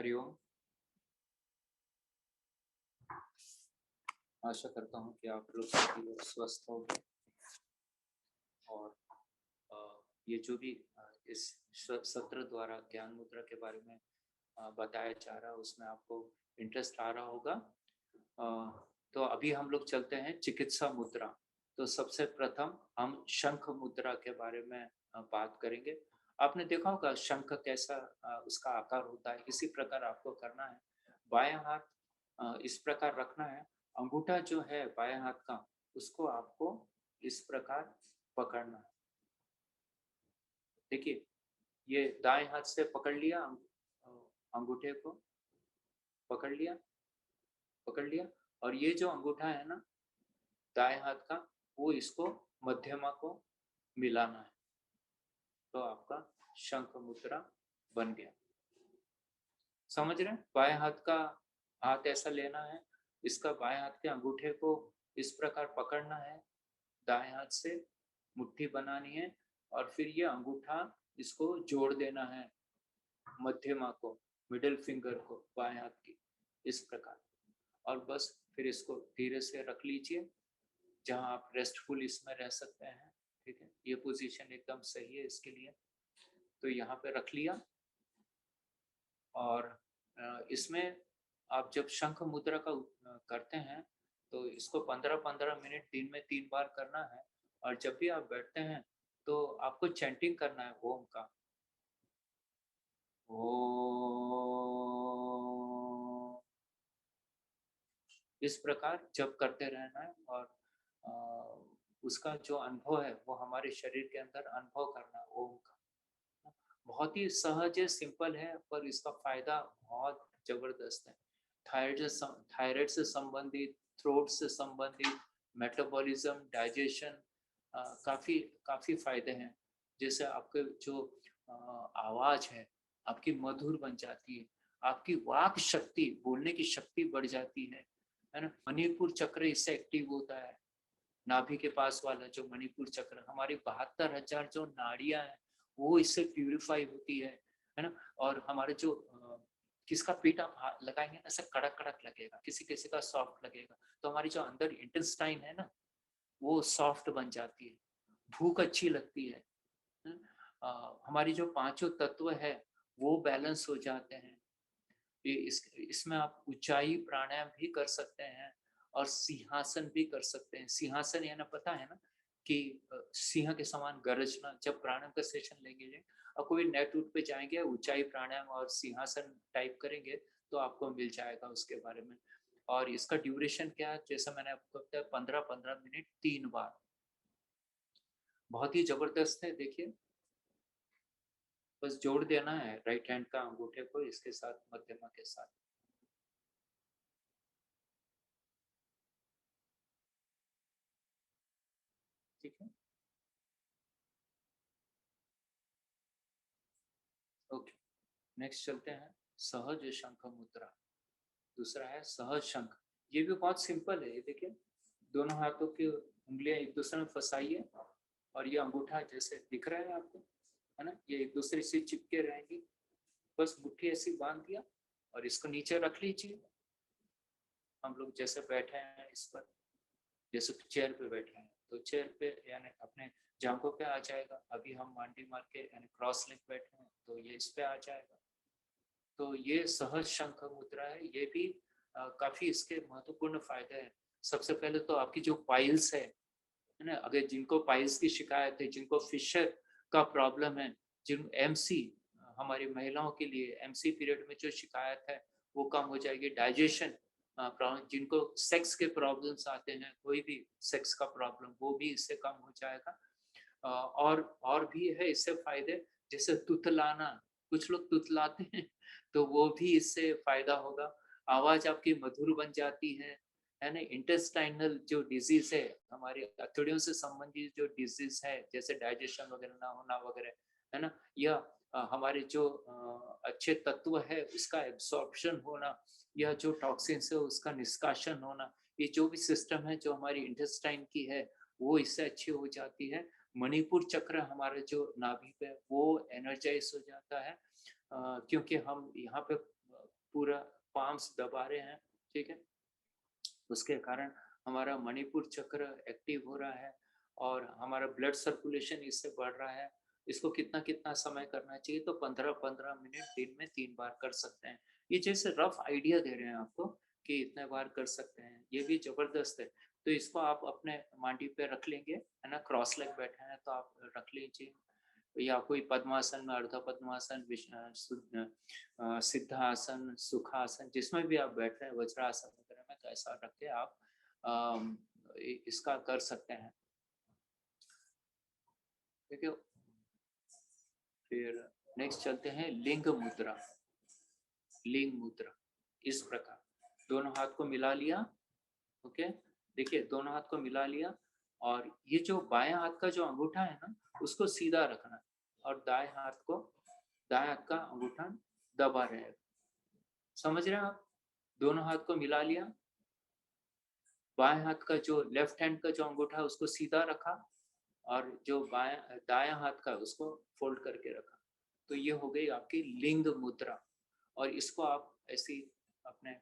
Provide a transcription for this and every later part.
हरिओम। आशा करता हूँ कि आप लोग सभी लोग स्वस्थ होंगे और अ, ये जो भी इस सत्र द्वारा ज्ञान मुद्रा के बारे में बताया जा रहा है उसमें आपको इंटरेस्ट आ रहा होगा। अ, तो अभी हम लोग चलते हैं चिकित्सा मुद्रा। तो सबसे प्रथम हम शंख मुद्रा के बारे में बात करेंगे। आपने देखा होगा शंख कैसा उसका आकार होता है, इसी प्रकार आपको करना है। बायां हाथ इस प्रकार रखना है। अंगूठा जो है बाएं हाथ का उसको आपको इस प्रकार पकड़ना है। देखिए, ये दाएं हाथ से पकड़ लिया, अंगूठे को पकड़ लिया, पकड़ लिया। और ये जो अंगूठा है ना दाएं हाथ का, वो इसको मध्यमा को मिलाना है। तो आपका शंख मुद्रा बन गया। समझ रहे हैं? बाएं हाथ का हाथ ऐसा लेना है, इसका बाएं हाथ के अंगूठे को इस प्रकार पकड़ना है, दाएं हाथ से मुट्ठी बनानी है और फिर ये अंगूठा इसको जोड़ देना है मध्यमा को, मिडिल फिंगर को बाएं हाथ की, इस प्रकार। और बस फिर इसको धीरे से रख लीजिए जहां आप रेस्टफुल इसमें रह सकते हैं। ठीक है, ये पोजीशन एकदम सही है इसके लिए। तो यहाँ पे रख लिया और इसमें आप जब शंख मुद्रा का करते हैं तो इसको 15-15 मिनट दिन में 3 बार करना है। और जब भी आप बैठते हैं तो आपको चैंटिंग करना है ओम का। ओम, इस प्रकार जप करते रहना है और अ, उसका जो अनुभव है वो हमारे शरीर के अंदर अनुभव करना है ओम का। बहुत ही सहज है, सिंपल है, पर इसका फायदा बहुत जबरदस्त है। थायराइड से संबंधित, थ्रोट से संबंधित, मेटाबॉलिज्म, डाइजेशन, काफी काफी फायदे हैं। जैसे आपके जो आवाज है आपकी मधुर बन जाती है, आपकी वाक शक्ति, बोलने की शक्ति बढ़ जाती है ना। मणिपुर चक्र इससे एक्टिव होता है। नाभि के पास वाला जो मणिपुर चक्र, हमारी 72,000 जो नाड़ियां हैं वो इससे प्यूरिफाई होती है ना। और हमारे जो किसका पेट आप लगाएंगे ना ऐसा कड़क कड़क लगेगा, किसी किसी का सॉफ्ट लगेगा। तो हमारी जो अंदर इंटेस्टाइन है ना वो सॉफ्ट बन जाती है, भूख अच्छी लगती है। हमारी जो पांचों तत्व है वो बैलेंस हो जाते हैं। इसमें आप ऊंचाई प्राणायाम भी कर सकते हैं और सिंहासन भी कर सकते हैं। सिंहासन यानी पता है ना कि सिंह के समान गरजना। जब प्राणायाम का सेशन लेंगे और कोई नेट उट पे जाएंगे, ऊंचाई प्राणायाम और सिंहासन टाइप करेंगे तो आपको मिल जाएगा उसके बारे में। और इसका ड्यूरेशन क्या है, जैसा मैंने आपको बताया 15-15 मिनट 3 बार, बहुत ही जबरदस्त है। देखिए, बस जोड़ देना है राइट हैंड का अंगूठे को इसके साथ, मध्यमा के साथ। ठीक है, ओके। नेक्स्ट चलते हैं सहज शंख मुद्रा। दूसरा है सहज शंख। ये भी बहुत सिंपल है। ये देखिए, दोनों हाथों की उंगलियां एक दूसरे में फंसाइए और ये अंगूठा जैसे दिख रहा है आपको, है ना, ये एक दूसरे से चिपके रहेंगी। बस मुट्ठी ऐसी बांध दिया और इसको नीचे रख लीजिए। हम लोग जैसे बैठे हैं इस पर, जैसे चेयर पे बैठे हैं तो चेयर पे यानी अपने जांघों पे आ जाएगा। अभी हम मांडी मार के यानी क्रॉस लेग बैठे हैं तो ये इस पे आ जाएगा। तो ये सहज शंख मुद्रा है। ये भी काफी इसके महत्वपूर्ण फायदे हैं। सबसे पहले तो आपकी जो पाइल्स है ना, अगर जिनको पाइल्स की शिकायत है, जिनको फिशर का प्रॉब्लम है, जिन एमसी, हमारी महिलाओं के लिए एमसी पीरियड में जो शिकायत है वो कम हो जाएगी। डाइजेशन प्रॉब्लम, जिनको सेक्स के प्रॉब्लम्स आते हैं, कोई भी सेक्स का प्रॉब्लम, वो भी इससे कम हो जाएगा। और भी है इससे फायदे, जैसे तुतलाना, कुछ लोग तुतलाते हैं तो वो भी इससे फायदा होगा। आवाज आपकी मधुर बन जाती है ना। इंटेस्टाइनल जो डिजीज है, हमारी अतड़ियों से संबंधित जो डिजीज है जैसे डाइजेशन वगैरह ना होना वगैरह, है ना, या हमारे जो अच्छे तत्व है उसका एब्सॉर्प्शन होना, या जो टॉक्सिन्स है उसका निष्कासन होना, ये जो भी सिस्टम है जो हमारी इंटेस्टाइन की है वो इससे अच्छी हो जाती है। मणिपुर चक्र हमारा जो नाभि पे वो एनर्जाइज हो जाता है, क्योंकि हम यहाँ पे पूरा पाम्स दबा रहे हैं, ठीक है। उसके कारण हमारा मणिपुर चक्र एक्टिव हो रहा है और हमारा ब्लड सर्कुलेशन इससे बढ़ रहा है। इसको कितना कितना समय करना चाहिए, तो 15-15 मिनट दिन में 3 बार कर सकते हैं। ये जैसे रफ आइडिया दे रहे हैं आपको कि इतने बार कर सकते हैं, ये भी जबरदस्त है। तो इसको आप अपने मांडी पे रख लेंगे, है ना, क्रॉस लेग बैठे हैं तो आप रख लीजिए, या कोई पद्मासन में अर्ध पद्मासन, सिद्धासन, सुखासन, जिसमें भी आप बैठ रहे हैं, वज्रासन वगैरह में, तो ऐसा रख के आप इसका कर सकते हैं, ठीक है। फिर नेक्स्ट चलते हैं लिंग मुद्रा। लिंग मुद्रा इस प्रकार, दोनों हाथ को मिला लिया, ओके। देखिए दोनों हाथ को मिला लिया, और ये जो बाएं हाथ का जो अंगूठा है ना, उसको सीधा रखना है, और दाएं हाथ का अंगूठा दबा रहेगा। समझ रहे हैं आप? दोनों हाथ को मिला लिया, बाएं हाथ का जो लेफ्ट हैंड का जो अंगूठा है उसको सीधा रखा, और जो दायां हाथ का उसको फोल्ड करके रखा। तो ये हो गई आपकी लिंग मुद्रा। और इसको आप ऐसी अपने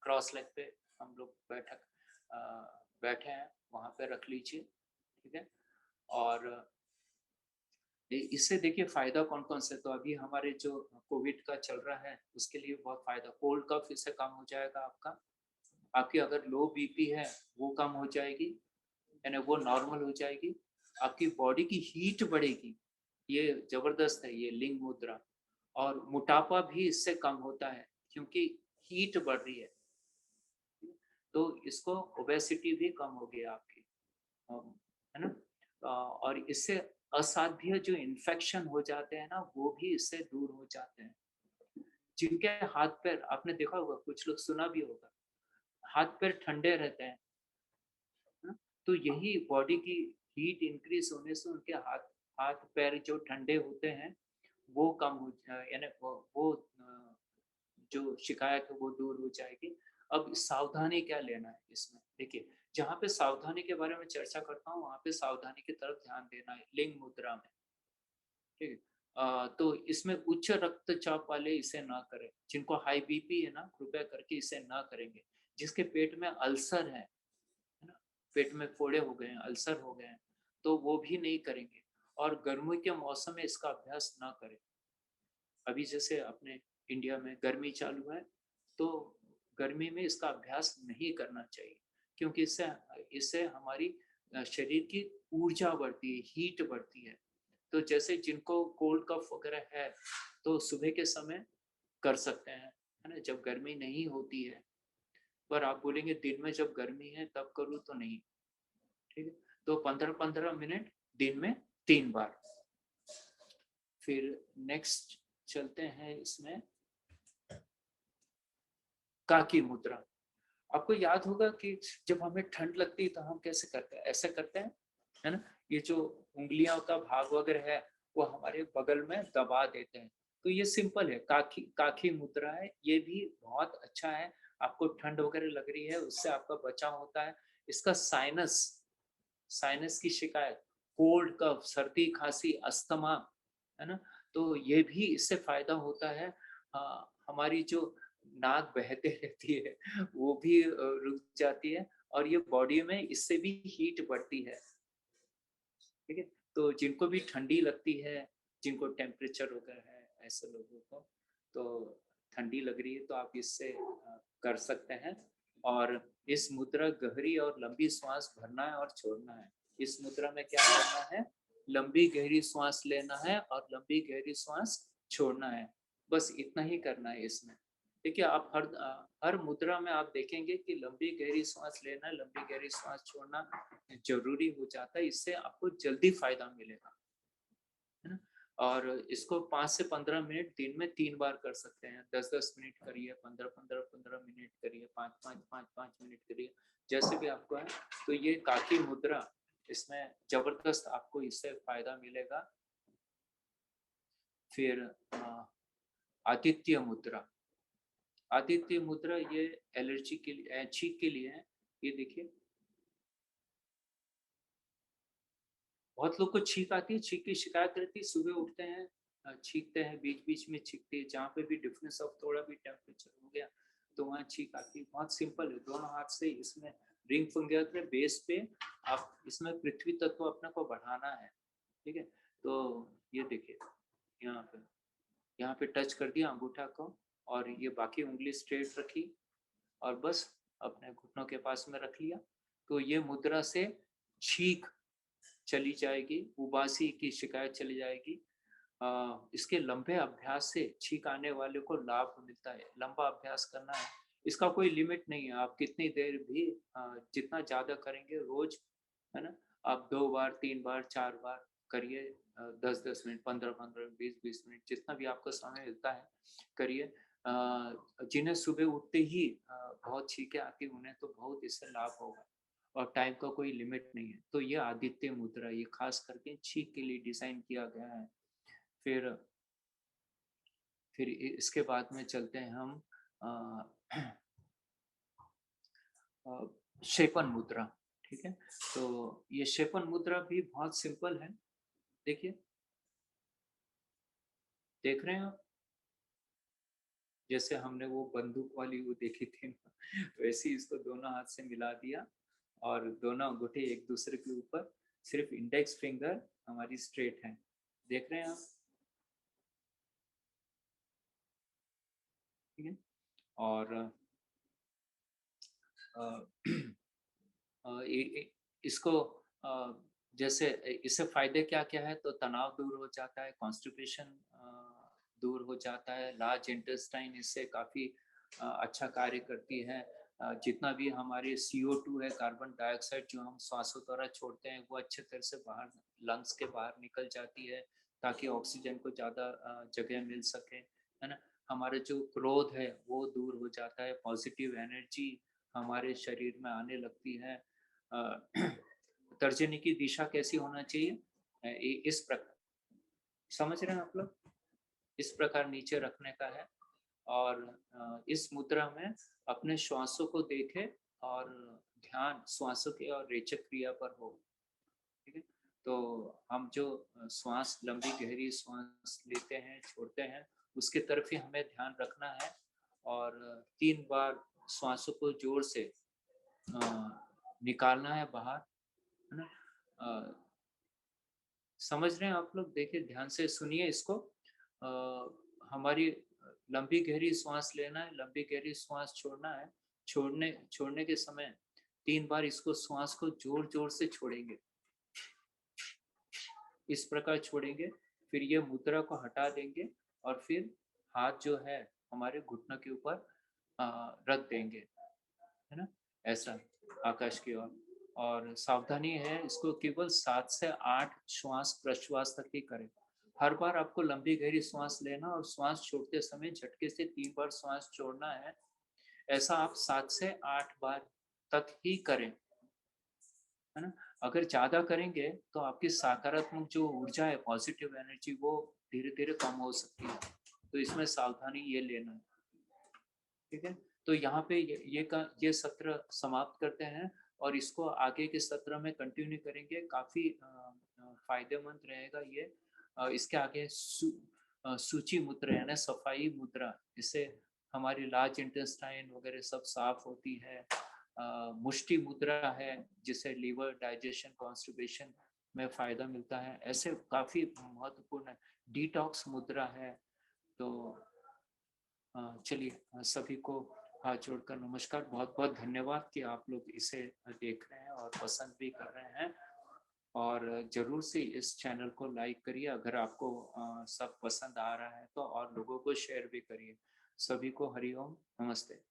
क्रॉस लेग पे, हम लोग बैठे हैं वहां पे रख लीजिए, ठीक है। और इससे देखिए फायदा कौन कौन से, तो अभी हमारे जो कोविड का चल रहा है उसके लिए बहुत फायदा, कोल्ड कफ इससे कम हो जाएगा आपका। आपकी अगर लो बीपी है वो कम हो जाएगी, यानी वो नॉर्मल हो जाएगी। आपकी बॉडी की हीट बढ़ेगी, ये जबरदस्त है ये लिंग मुद्रा। और मोटापा भी इससे कम होता है, क्योंकि हीट बढ़ रही है, तो इसको ओबेसिटी भी कम होगी आपकी, है ना। और इससे असाध्य जो इन्फेक्शन हो जाते हैं ना, वो भी इससे दूर हो जाते हैं। जिनके हाथ पैर, आपने देखा होगा, कुछ लोग सुना भी होगा, हाथ पैर ठंडे रहते हैं, है ना? तो यही बॉडी की हीट इंक्रीज होने से उनके हाथ हाथ पैर जो ठंडे होते हैं वो कम हो यानी वो जो शिकायत है वो दूर हो जाएगी। अब सावधानी क्या लेना है इसमें, देखिए जहाँ पे सावधानी के बारे में चर्चा करता हूँ वहाँ पे सावधानी की तरफ ध्यान देना है लिंग मुद्रा में, ठीक है। तो इसमें उच्च रक्तचाप वाले इसे ना करें, जिनको हाई बीपी है ना, कृपया करके इसे ना करेंगे। जिसके पेट में अल्सर है ना, पेट में फोड़े हो गए हैं, अल्सर हो गए हैं, तो वो भी नहीं करेंगे। और गर्मी के मौसम में इसका अभ्यास ना करें। अभी जैसे अपने इंडिया में गर्मी चालू है, तो गर्मी में इसका अभ्यास नहीं करना चाहिए, क्योंकि इससे इससे हमारी शरीर की ऊर्जा बढ़ती है, हीट बढ़ती है। तो जैसे जिनको कोल्ड कफ वगैरह है, तो सुबह के समय कर सकते हैं, है ना, जब गर्मी नहीं होती है। पर आप बोलेंगे दिन में जब गर्मी है तब करूँ, तो नहीं, ठीक है। तो 15-15 मिनट दिन में 3 बार। फिर नेक्स्ट चलते हैं इसमें काकी मुद्रा। आपको याद होगा कि जब हमें ठंड लगती है तो हम कैसे करते हैं, ऐसे करते हैं, है ना। ये जो उंगलियों का भाग वगैरह है वो हमारे बगल में दबा देते हैं। तो ये सिंपल है, काकी काकी मुद्रा है, ये भी बहुत अच्छा है। आपको ठंड वगैरह लग रही है उससे आपका बचाव होता है। इसका साइनस साइनस की शिकायत, कोल्ड कफ, सर्दी खांसी, अस्थमा, है ना, तो ये भी इससे फायदा होता है। हमारी जो नाक बहते रहती है वो भी रुक जाती है, और ये बॉडी में इससे भी हीट बढ़ती है, ठीक है। तो जिनको भी ठंडी लगती है, जिनको टेम्परेचर वगैरह है, ऐसे लोगों को तो ठंडी लग रही है, तो आप इससे कर सकते हैं। और इस मुद्रा गहरी और लंबी श्वास भरना है और छोड़ना है। इस मुद्रा में क्या करना है, लंबी गहरी श्वास लेना है और लंबी गहरी श्वास छोड़ना है, बस इतना ही करना है इसमें। देखिए आप हर मुद्रा में आप देखेंगे कि लंबी गहरी सांस लेना, लंबी गहरी सांस छोड़ना जरूरी हो जाता है, इससे आपको जल्दी फायदा मिलेगा, है ना। और इसको 5 से 15 मिनट दिन में 3 बार कर सकते हैं। 10-10 मिनट करिए, 15-15 मिनट करिए, 5-5 मिनट करिए, जैसे भी आपको है। तो ये काकी मुद्रा, इसमें जबरदस्त आपको इससे फायदा मिलेगा। फिर आदित्य मुद्रा। आदित्य मुद्रा ये एलर्जी के लिए, छींक के लिए है। ये देखिए बहुत लोग को छींक आती है, छींक की शिकायत रहती है, सुबह उठते हैं छींकते हैं, बीच बीच में छींकते हैं, जहाँ पे भी डिफरेंस ऑफ थोड़ा भी टेम्परेचर हो गया तो वहाँ छींक आती है। बहुत सिंपल है, दोनों हाथ से इसमें रिंग फिंगर के बेस पे आप इसमें पृथ्वी तत्व अपने को बढ़ाना है, ठीक है। तो ये देखिए, यहाँ पे टच कर दिया अंगूठा को, और ये बाकी उंगली स्ट्रेट रखी और बस अपने घुटनों के पास में रख लिया। तो ये मुद्रा से छींक चली जाएगी, उबासी की शिकायत चली जाएगी। इसके लंबे अभ्यास से छींक आने वाले को लाभ मिलता है। लंबा अभ्यास करना है, इसका कोई लिमिट नहीं है, आप कितनी देर भी जितना ज़्यादा करेंगे रोज, है ना? आप 2 बार, 3 बार, 4 बार करिए, 10-10 मिनट, 15-15 मिनट, 20-20 मिनट, जितना भी आपको समय मिलता है, करिए। जिन्हें सुबह उठते ही बहुत छींकें आती हैं, उन्हें तो बहुत इससे लाभ होगा, और टाइम का कोई लिमिट नहीं है। तो ये आदित्य मुद्रा, ये खास करके छींक के लिए डिज़ाइन किया गया है। फिर इसके बाद में चलते हैं हम अ, अ, शेपन मुद्रा, ठीक है? तो ये शेपन मुद्रा भी बहुत सिंपल है। देखिए, देख रहे हैं आप? जैसे हमने वो बंदूक वाली वो देखी थी ना, वैसे ही इसको दोनों हाथ से मिला दिया और दोनों अंगूठे एक दूसरे के ऊपर, सिर्फ इंडेक्स फिंगर हमारी स्ट्रेट है। देख रहे हैं आप? ठीक है? और अ, इसको जैसे इससे फायदे क्या-क्या है, तो तनाव दूर हो जाता है, कॉन्स्टिपेशन दूर हो जाता है, लार्ज इंटेस्टाइन इससे काफ़ी अच्छा कार्य करती है। जितना भी हमारे CO2 है, कार्बन डाइऑक्साइड जो हम श्वासों द्वारा छोड़ते हैं, वो अच्छे तरह से बाहर लंग्स के बाहर निकल जाती है, ताकि ऑक्सीजन को ज़्यादा जगह मिल सके, है ना? हमारा जो क्रोध है, वो दूर हो जाता है, पॉजिटिव एनर्जी हमारे शरीर में आने लगती है। अ, तर्जनी की दिशा कैसी होना चाहिए? इस प्रकार, समझ रहे हैं आप लोग? इस प्रकार नीचे रखने का है, और इस मुद्रा में अपने श्वासों को देखें और ध्यान श्वासों की और रेचक क्रिया पर हो, ठीक है? तो हम जो श्वास, लंबी गहरी श्वास लेते हैं, छोड़ते हैं, उसकी तरफ ही हमें ध्यान रखना है, और 3 बार श्वासों को ज़ोर से अ, निकालना है बाहर, है ना? अ, समझ रहे हैं आप लोग? देखिए, ध्यान से सुनिए इसको। हमारी लंबी गहरी श्वास लेना है, लंबी गहरी श्वास छोड़ना है। छोड़ने छोड़ने के समय 3 बार इसको श्वास को ज़ोर-ज़ोर से छोड़ेंगे। इस प्रकार छोड़ेंगे, फिर ये मुद्रा को हटा देंगे, और फिर हाथ जो है हमारे घुटनों के ऊपर रख देंगे, है ना? ऐसा, आकाश की ओर। और सावधानी है, इसको केवल 7 से 8 श्वास-प्रश्वास तक ही करें। हर बार आपको लंबी गहरी श्वास लेना और श्वास छोड़ते समय झटके से 3 बार श्वास छोड़ना है। ऐसा आप 7 से 8 बार तक ही करें, है ना? अगर ज़्यादा करेंगे तो आपकी सकारात्मक जो ऊर्जा है, पॉजिटिव एनर्जी, वो धीरे-धीरे कम हो सकती है। तो इसमें सावधानी ये लेना है। ठीक है? तो यहाँ पे ये सत्र समाप्त करते हैं, और इसको आगे के सत्र में कंटिन्यू करेंगे। काफ़ी फ़ायदेमंद रहेगा ये। इसके आगे सूची मुद्रा यानी सफाई मुद्रा, इससे हमारी लार्ज इंटेस्टाइन वगैरह सब साफ होती है। मुष्टि मुद्रा है, जिससे लीवर, डाइजेशन, कॉन्स्टिपेशन में फ़ायदा मिलता है। ऐसे काफ़ी महत्वपूर्ण है। डिटॉक्स मुद्रा है। तो चलिए, सभी को हाथ जोड़कर नमस्कार। बहुत-बहुत धन्यवाद कि आप लोग इसे देख रहे हैं और पसंद भी कर रहे हैं, और ज़रूर से इस चैनल को लाइक करिए। अगर आपको सब पसंद आ रहा है तो और लोगों को शेयर भी करिए। सभी को हरि ओम, नमस्ते।